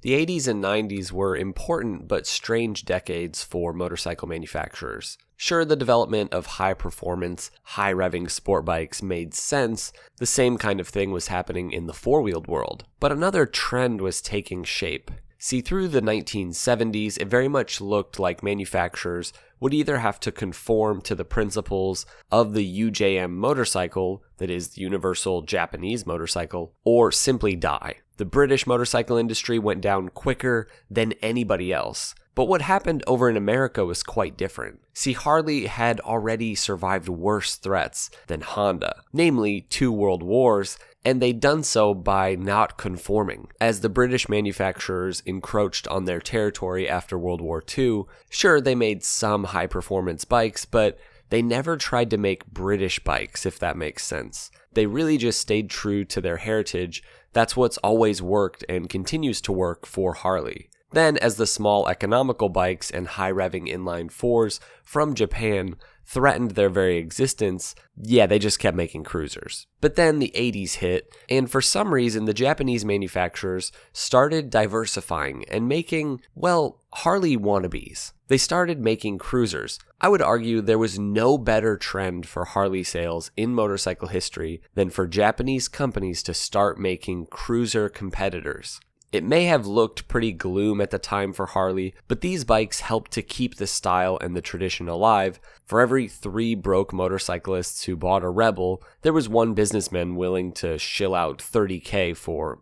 The 80s and 90s were important but strange decades for motorcycle manufacturers. Sure, the development of high-performance, high-revving sport bikes made sense. The same kind of thing was happening in the four-wheeled world. But another trend was taking shape. See, through the 1970s, it very much looked like manufacturers would either have to conform to the principles of the UJM motorcycle, that is, the Universal Japanese Motorcycle, or simply die. The British motorcycle industry went down quicker than anybody else. But what happened over in America was quite different. See, Harley had already survived worse threats than Honda, namely 2 world wars, and they'd done so by not conforming. As the British manufacturers encroached on their territory after World War II, sure, they made some high-performance bikes, but they never tried to make British bikes, if that makes sense. They really just stayed true to their heritage. That's what's always worked and continues to work for Harley. Then, as the small economical bikes and high-revving inline fours from Japan threatened their very existence, they just kept making cruisers. But then the 80s hit, and for some reason the Japanese manufacturers started diversifying and making, Harley wannabes. They started making cruisers. I would argue there was no better trend for Harley sales in motorcycle history than for Japanese companies to start making cruiser competitors. It may have looked pretty gloom at the time for Harley, but these bikes helped to keep the style and the tradition alive. For every 3 broke motorcyclists who bought a Rebel, there was one businessman willing to shill out $30,000 for,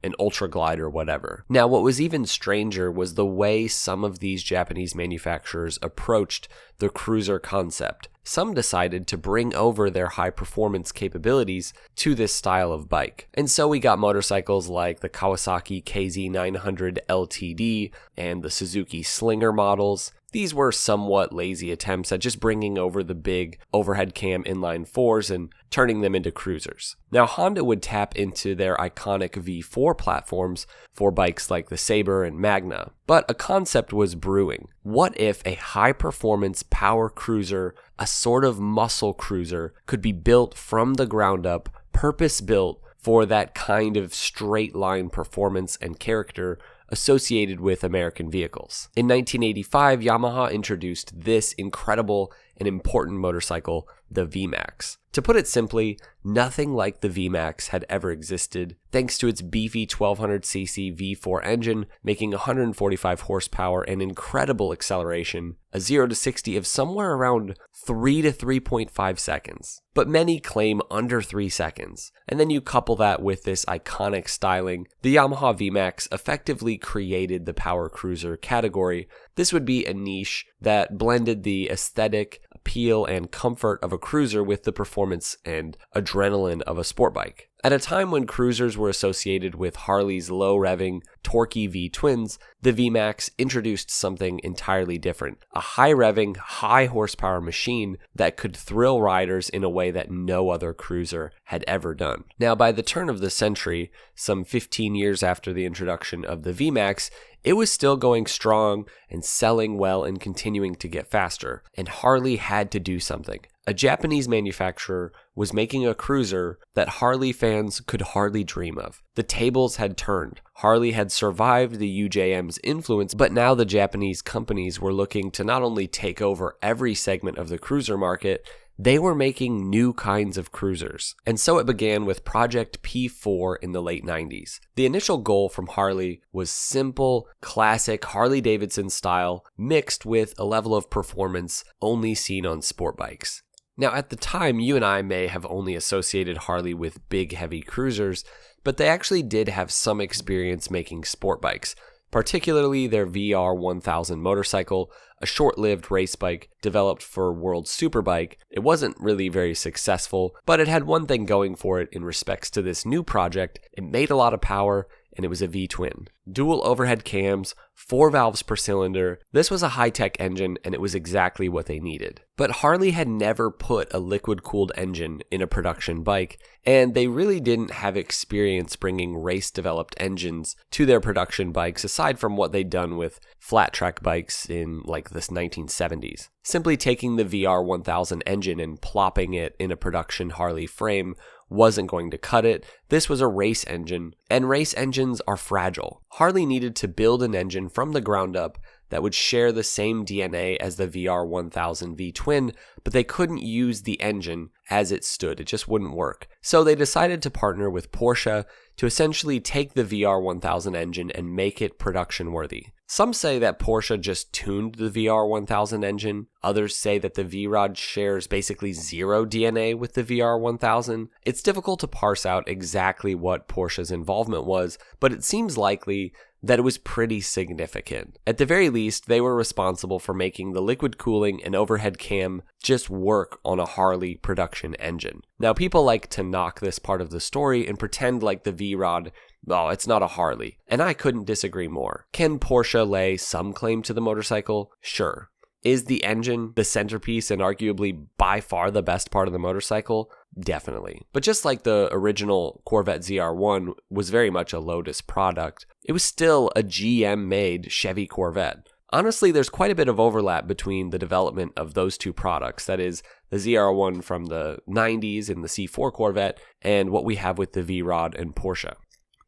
an Ultra Glide or whatever. Now, what was even stranger was the way some of these Japanese manufacturers approached the cruiser concept. Some decided to bring over their high-performance capabilities to this style of bike. And so we got motorcycles like the Kawasaki KZ900 LTD and the Suzuki Slinger models. These were somewhat lazy attempts at just bringing over the big overhead cam inline fours and turning them into cruisers. Now, Honda would tap into their iconic V4 platforms for bikes like the Sabre and Magna, but a concept was brewing. What if a high-performance power cruiser, a sort of muscle cruiser, could be built from the ground up, purpose-built for that kind of straight-line performance and character associated with American vehicles? In 1985, Yamaha introduced this incredible and important motorcycle, the V-Max. To put it simply, nothing like the V-Max had ever existed, thanks to its beefy 1200cc V4 engine, making 145 horsepower and incredible acceleration, a 0 to 60 of somewhere around 3 to 3.5 seconds. But many claim under 3 seconds. And then you couple that with this iconic styling, the Yamaha V-Max effectively created the power cruiser category. This would be a niche that blended the aesthetic, appeal, and comfort of a cruiser with the performance and adrenaline of a sport bike. At a time when cruisers were associated with Harley's low-revving, torquey V-twins, the V-Max introduced something entirely different. A high-revving, high-horsepower machine that could thrill riders in a way that no other cruiser had ever done. Now, by the turn of the century, some 15 years after the introduction of the V-Max, it was still going strong and selling well and continuing to get faster, and Harley had to do something. A Japanese manufacturer was making a cruiser that Harley fans could hardly dream of. The tables had turned. Harley had survived the UJM's influence, but now the Japanese companies were looking to not only take over every segment of the cruiser market, they were making new kinds of cruisers. And so it began with Project P4 in the late 90s. The initial goal from Harley was simple, classic Harley Davidson style, mixed with a level of performance only seen on sport bikes. Now, at the time, you and I may have only associated Harley with big, heavy cruisers, but they actually did have some experience making sport bikes, particularly their VR1000 motorcycle, a short-lived race bike developed for World Superbike. It wasn't really very successful, but it had one thing going for it in respects to this new project. It made a lot of power, and it was a V-twin. Dual overhead cams, 4 valves per cylinder. This was a high-tech engine, and it was exactly what they needed. But Harley had never put a liquid-cooled engine in a production bike, and they really didn't have experience bringing race-developed engines to their production bikes, aside from what they'd done with flat-track bikes in like the 1970s. Simply taking the VR1000 engine and plopping it in a production Harley frame wasn't going to cut it. This was a race engine, and race engines are fragile. Harley needed to build an engine from the ground up that would share the same DNA as the VR1000 V-twin, but they couldn't use the engine as it stood. It just wouldn't work. So they decided to partner with Porsche to essentially take the VR1000 engine and make it production worthy. Some say that Porsche just tuned the VR1000 engine. Others say that the V-Rod shares basically zero DNA with the VR1000. It's difficult to parse out exactly what Porsche's involvement was, but it seems likely that it was pretty significant. At the very least, they were responsible for making the liquid cooling and overhead cam just work on a Harley production engine. Now, people like to knock this part of the story and pretend like the V-Rod, oh, it's not a Harley. And I couldn't disagree more. Can Porsche lay some claim to the motorcycle? Sure. Is the engine the centerpiece and arguably by far the best part of the motorcycle? Definitely. But just like the original Corvette ZR1 was very much a Lotus product, it was still a GM-made Chevy Corvette. Honestly, there's quite a bit of overlap between the development of those two products, that is, the ZR1 from the 90s and the C4 Corvette, and what we have with the V-Rod and Porsche.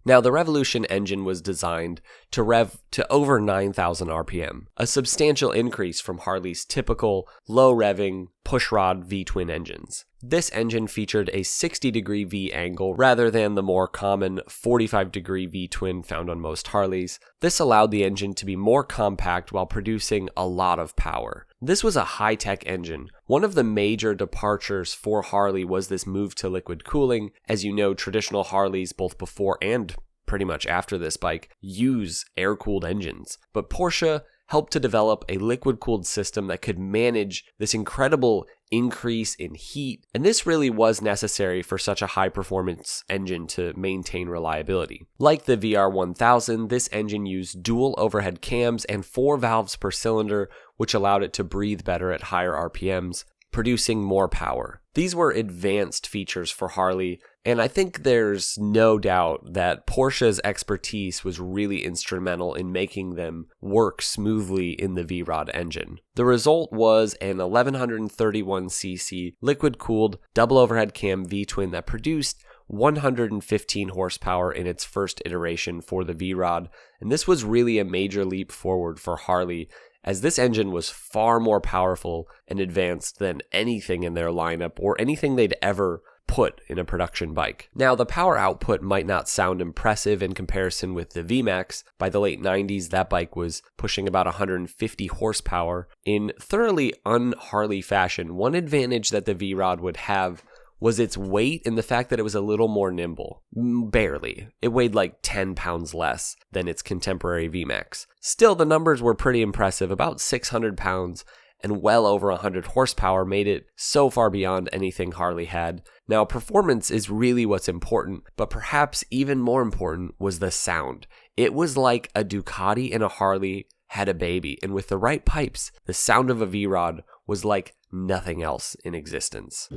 Now, the Revolution engine was designed to rev to over 9,000 RPM, a substantial increase from Harley's typical low-revving pushrod V-twin engines. This engine featured a 60-degree V angle rather than the more common 45-degree V-twin found on most Harleys. This allowed the engine to be more compact while producing a lot of power. This was a high-tech engine. One of the major departures for Harley was this move to liquid cooling. As you know, traditional Harleys, both before and pretty much after this bike, use air-cooled engines. But Porsche helped to develop a liquid-cooled system that could manage this incredible increase in heat, and this really was necessary for such a high-performance engine to maintain reliability. Like the VR1000, this engine used dual overhead cams and 4 valves per cylinder, which allowed it to breathe better at higher RPMs, producing more power. These were advanced features for Harley, and I think there's no doubt that Porsche's expertise was really instrumental in making them work smoothly in the V-Rod engine. The result was an 1131cc liquid-cooled double overhead cam V-twin that produced 115 horsepower in its first iteration for the V-Rod, and this was really a major leap forward for Harley, as this engine was far more powerful and advanced than anything in their lineup or anything they'd ever put in a production bike. Now, the power output might not sound impressive in comparison with the V-Max. By the late 90s, that bike was pushing about 150 horsepower. In thoroughly un-Harley fashion, one advantage that the V-Rod would have was its weight and the fact that it was a little more nimble. Barely. It weighed like 10 pounds less than its contemporary V-Max. Still, the numbers were pretty impressive. About 600 pounds and well over 100 horsepower made it so far beyond anything Harley had. Now, performance is really what's important, but perhaps even more important was the sound. It was like a Ducati and a Harley had a baby, and with the right pipes, the sound of a V-Rod was like nothing else in existence.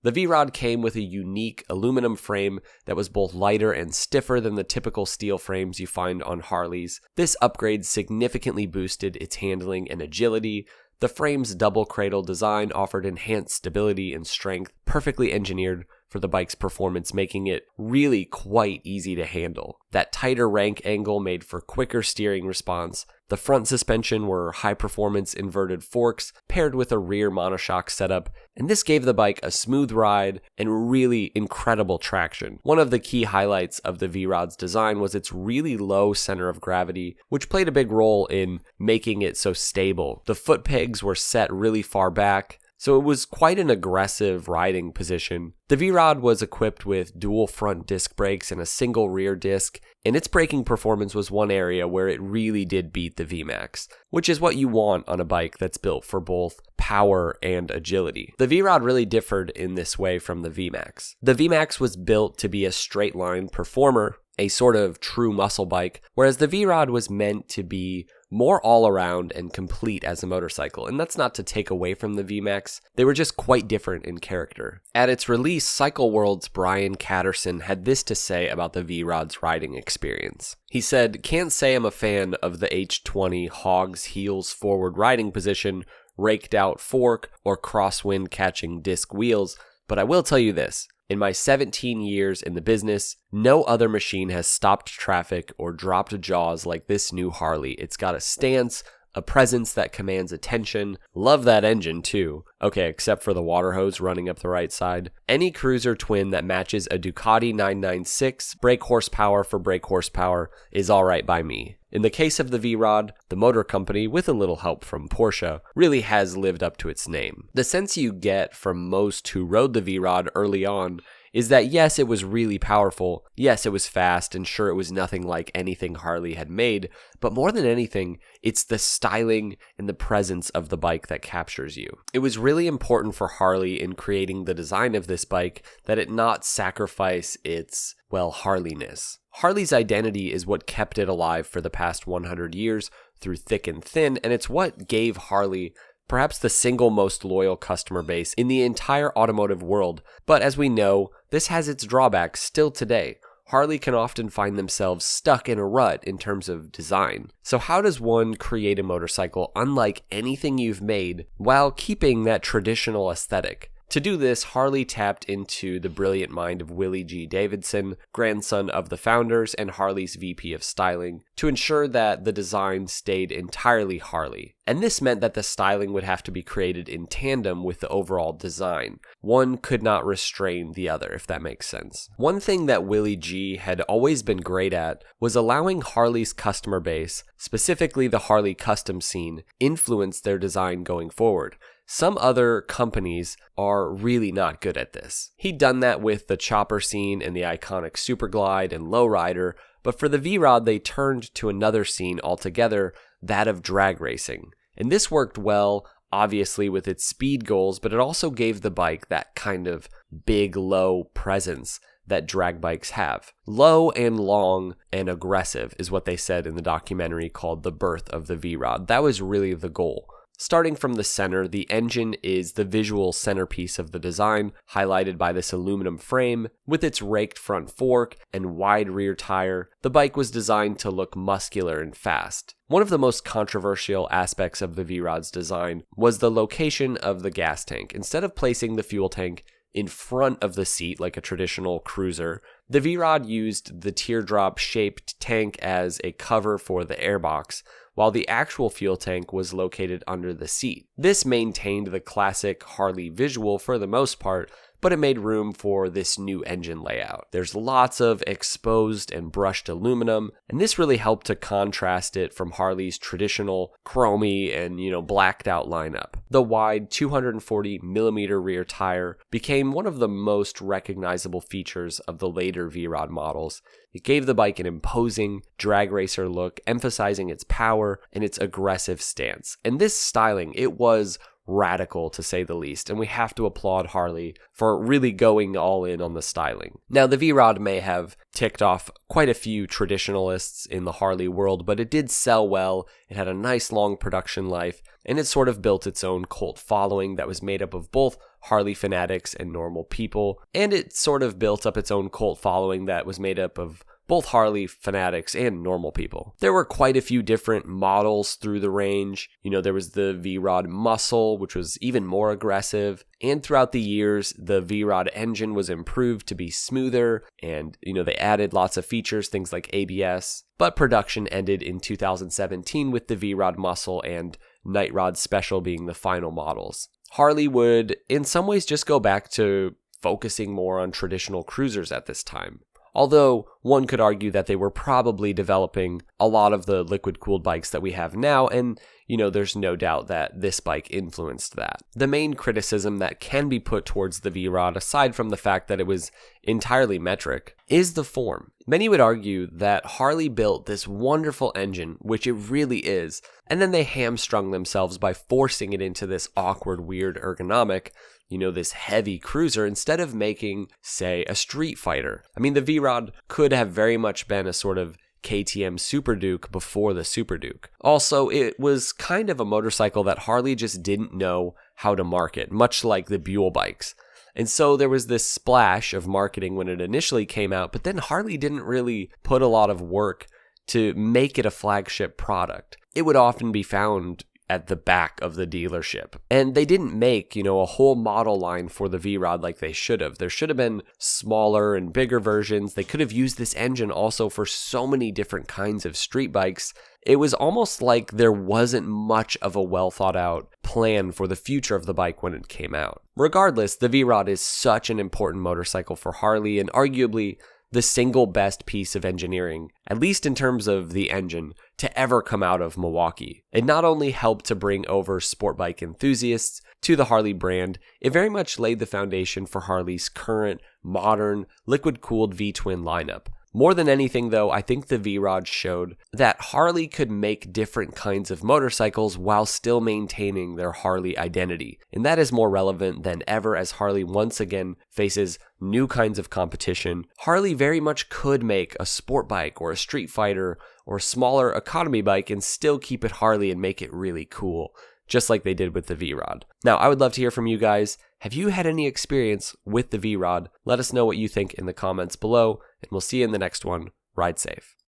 The V-Rod came with a unique aluminum frame that was both lighter and stiffer than the typical steel frames you find on Harleys. This upgrade significantly boosted its handling and agility. The frame's double cradle design offered enhanced stability and strength, perfectly engineered for the bike's performance, making it really quite easy to handle. That tighter rank angle made for quicker steering response. The front suspension were high-performance inverted forks paired with a rear monoshock setup, and this gave the bike a smooth ride and really incredible traction. One of the key highlights of the V-Rod's design was its really low center of gravity, which played a big role in making it so stable. The foot pegs were set really far back, so it was quite an aggressive riding position. The V-Rod was equipped with dual front disc brakes and a single rear disc, and its braking performance was one area where it really did beat the V-Max, which is what you want on a bike that's built for both power and agility. The V-Rod really differed in this way from the V-Max. The V-Max was built to be a straight line performer, a sort of true muscle bike, whereas the V-Rod was meant to be more all around and complete as a motorcycle. And that's not to take away from the V-Max, they were just quite different in character. At its release, Cycle World's Brian Catterson had this to say about the V-Rod's riding experience. He said, "Can't say I'm a fan of the H20 hog's heels forward riding position, raked out fork, or crosswind catching disc wheels, but I will tell you this. In my 17 years in the business, no other machine has stopped traffic or dropped jaws like this new Harley. It's got a stance, a presence that commands attention. Love that engine too. Okay, except for the water hose running up the right side. Any cruiser twin that matches a Ducati 996, brake horsepower for brake horsepower, is alright by me." In the case of the V-Rod, the motor company, with a little help from Porsche, really has lived up to its name. The sense you get from most who rode the V-Rod early on is that yes, it was really powerful, yes, it was fast, and sure, it was nothing like anything Harley had made, but more than anything, it's the styling and the presence of the bike that captures you. It was really important for Harley in creating the design of this bike that it not sacrifice its, well, Harleyness. Harley's identity is what kept it alive for the past 100 years through thick and thin, and it's what gave Harley perhaps the single most loyal customer base in the entire automotive world. But as we know, this has its drawbacks still today. Harley can often find themselves stuck in a rut in terms of design. So how does one create a motorcycle unlike anything you've made while keeping that traditional aesthetic? To do this, Harley tapped into the brilliant mind of Willie G. Davidson, grandson of the founders and Harley's VP of styling, to ensure that the design stayed entirely Harley. And this meant that the styling would have to be created in tandem with the overall design. One could not restrain the other, if that makes sense. One thing that Willie G had always been great at was allowing Harley's customer base, specifically the Harley custom scene, influence their design going forward. Some other companies are really not good at this. He'd done that with the chopper scene and the iconic Superglide and Lowrider, but for the V-Rod they turned to another scene altogether, that of drag racing. And this worked well, obviously with its speed goals, but it also gave the bike that kind of big, low presence that drag bikes have. Low and long and aggressive is what they said in the documentary called The Birth of the V-Rod. That was really the goal. Starting from the center, the engine is the visual centerpiece of the design, highlighted by this aluminum frame. With its raked front fork and wide rear tire, the bike was designed to look muscular and fast. One of the most controversial aspects of the V-Rod's design was the location of the gas tank. Instead of placing the fuel tank in front of the seat like a traditional cruiser, the V-Rod used the teardrop-shaped tank as a cover for the airbox, while the actual fuel tank was located under the seat. This maintained the classic Harley visual for the most part, but it made room for this new engine layout. There's lots of exposed and brushed aluminum, and this really helped to contrast it from Harley's traditional chromy and, blacked out lineup. The wide 240mm rear tire became one of the most recognizable features of the later V-Rod models. It gave the bike an imposing drag racer look, emphasizing its power and its aggressive stance. And this styling, it was radical to say the least, and we have to applaud Harley for really going all in on the styling. Now, the V-Rod may have ticked off quite a few traditionalists in the Harley world, but it did sell well, it had a nice long production life, and it sort of built its own cult following that was made up of both Harley fanatics and normal people, and it sort of built up its own cult following that was made up of both Harley fanatics and normal people. There were quite a few different models through the range. There was the V-Rod Muscle, which was even more aggressive. And throughout the years, the V-Rod engine was improved to be smoother, and they added lots of features, things like ABS. But production ended in 2017 with the V-Rod Muscle and Night Rod Special being the final models. Harley would, in some ways, just go back to focusing more on traditional cruisers at this time. Although one could argue that they were probably developing a lot of the liquid-cooled bikes that we have now, and there's no doubt that this bike influenced that. The main criticism that can be put towards the V-Rod, aside from the fact that it was entirely metric, is the form. Many would argue that Harley built this wonderful engine, which it really is, and then they hamstrung themselves by forcing it into this awkward, weird ergonomic this heavy cruiser instead of making, say, a street fighter. I mean, the V-Rod could have very much been a sort of KTM Super Duke before the Super Duke. Also, it was kind of a motorcycle that Harley just didn't know how to market, much like the Buell bikes. And so there was this splash of marketing when it initially came out, but then Harley didn't really put a lot of work to make it a flagship product. It would often be found at the back of the dealership. And they didn't make, a whole model line for the V-Rod like they should have. There should have been smaller and bigger versions. They could have used this engine also for so many different kinds of street bikes. It was almost like there wasn't much of a well thought out plan for the future of the bike when it came out. Regardless, the V-Rod is such an important motorcycle for Harley and arguably the single best piece of engineering, at least in terms of the engine, to ever come out of Milwaukee. It not only helped to bring over sport bike enthusiasts to the Harley brand, it very much laid the foundation for Harley's current, modern, liquid-cooled V-twin lineup. More than anything, though, I think the V-Rod showed that Harley could make different kinds of motorcycles while still maintaining their Harley identity. And that is more relevant than ever as Harley once again faces new kinds of competition. Harley very much could make a sport bike or a street fighter or a smaller economy bike and still keep it Harley and make it really cool, just like they did with the V-Rod. Now, I would love to hear from you guys. Have you had any experience with the V-Rod? Let us know what you think in the comments below, and we'll see you in the next one. Ride safe.